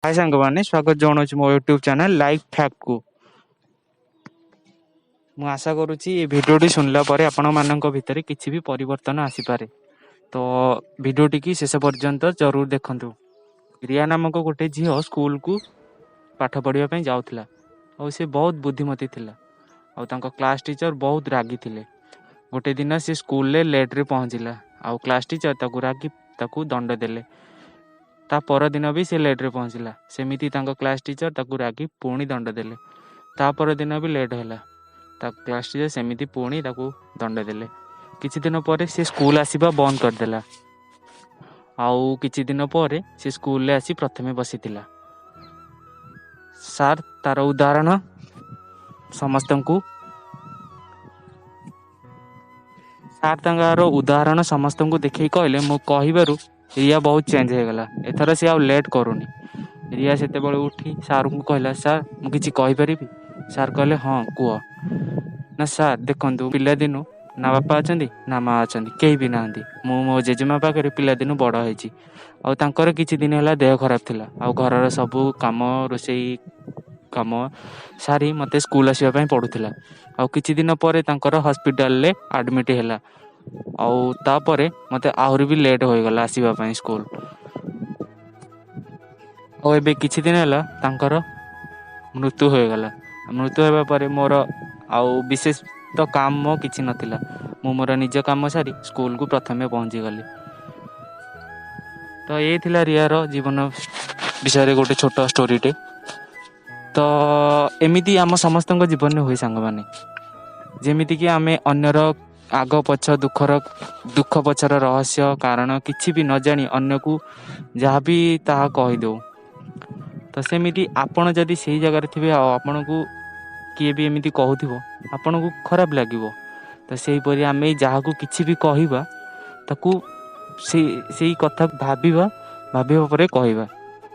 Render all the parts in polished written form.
हाय सांगमाने स्वागत जनाऊँ मो YouTube channel life fact को मु आशा करुच्ची ये भिडियोटी सुनला परे आपण मानक भितर किसी भी परिवर्तन आसीपारे। तो भिडियोटी की शेष पर्यंत जरूर देखंतु। रिया नामक गोटे झील स्कूल को पाठ पढ़ापी जाऊला और सी बहुत बुद्धिमती थिला और तांको क्लास टीचर बहुत रागी थिले। गोटे दिन सी स्कूल ले लेट रे पहुँचला आउ क्लास टीचर ताकू रागी ताकू दंड देले। ता पर दिन भी से लेट रे पहुँचला सेमिति तांको क्लास टीचर ताकू रागी पुणी दंड देले। ता पर दिन भी लेट हैला ता क्लास टीचर सेमिति पुणी ताकू दंड देले। किछि दिन पर से स्कूल आसीबा बंद कर देला आउ किछि दिन पर से स्कूल ले आसी प्रथमे बसितिला। सार तार उदाहरण समस्तंकु सार तांगार उदाहरण समस्तंकु देखै कहले मु कहिबारु रिया बहुत चेंज हो गला। एथर से आउ लेट करूनी। रिया सेते बेले उठी सार को कहला सार मु किछि कहि परिबी। सार कहले हां कुआ ना सार देखंतु पिला दिनु ना बापा अछंदी ना माँ अछंदी केही भी नांदी। मु मो जेजेमा पाखरे पिला दिनु बड़ होईची आउ तांकर किछि दिन होला देह खराब थिला आउ घरर सब काम रोसई काम सारी मते स्कूल आसीबा पई पडुथिला आउ किछि दिन परे तांकर हॉस्पिटल ले एडमिट हैला आउ तापरे मते आहुरी भी लेट हो गला आसीबा पई स्कूल। और एबे किछि दिन हैला तांकर मृत्यु हो गला। मृत्यु हेबा परे मोर आउ विशेष तो काम मो किछि नथिला। मु मोर निज काम सारी स्कूल को प्रथमे पहुंची गली। तो ये थिला रियार जीवन विषय रे गोटे छोटा स्टोरीटे। तो एमिति आम समस्त जीवन में हुए सांग माने जेमिति कि आमे अन्यर आग पछ दुख पछर रहस्य कारण किछि भी न जानी अन्य को जहाँ भी ताहा कहि दो। तो सेमिति आपण जदि सही जगह थे आपण को किए भी एमिति कहूथिबो आपण को खराब लागिवो। तो सेही परि आमे जहाँ को किछि भी कहिबा ताकू सेही कथा भाबिबा परे कहिबा।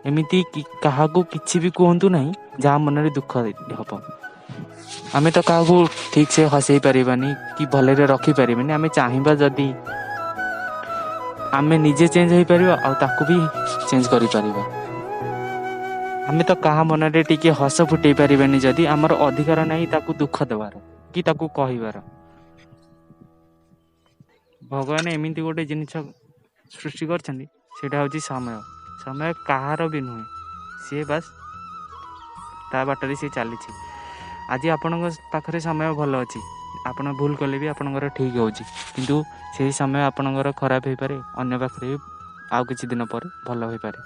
एमिति कहा को किछि भी कहंतु नहीं जहाँ मन रे दुख हब। आमे तो कहा को ठीक से हसई परिबानी कि भले रे रखी परिबानी। आमे चाहिबा जदी आमे निजे चेंज होई परिबा आ ताकू भी चेंज करि परिबा। आमे तो कहा मन रे टिके हस फुटई परिबानी जदी हमर अधिकार नहीं ताकू दुख देवार कि ताकू कहिबार। भगवान एमिति गोटे जिनिस सृष्टि करछन्ती सेटा होची समय। समय कहार भी नुहे सी बस ता बाटर सी चली। आज आपण पाखरे समय भल अच्छी आपण भूल कले भी आपणकर ठीक होची किंतु से समय आपणकर खराब हो पारे अन्य पाखरे आउ किछि दिन पर भल हो पारे।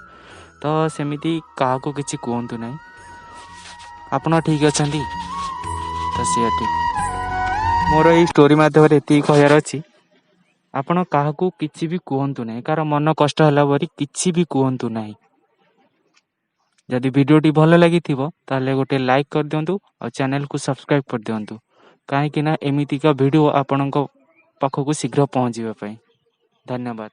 तो सेमिति कहा को किछि कहंतु नहीं आपण ठीक अछंती तो सी ठीक। मोर ये स्टोरी माध्यम एति कहयार अछि आपण कहा को किछि भी कहंतु नहीं कार मन कष्ट हला बरी किछि भी कहंतु नहीं। जदि वीडियोटी भल लगी ताले गोटे लाइक कर दियंतु और चैनल को सब्सक्राइब कर दियंतु काहे कि ना एमितिका वीडियो आपणक पाखकु शीघ्र पहुंचीबा पई। धन्यवाद।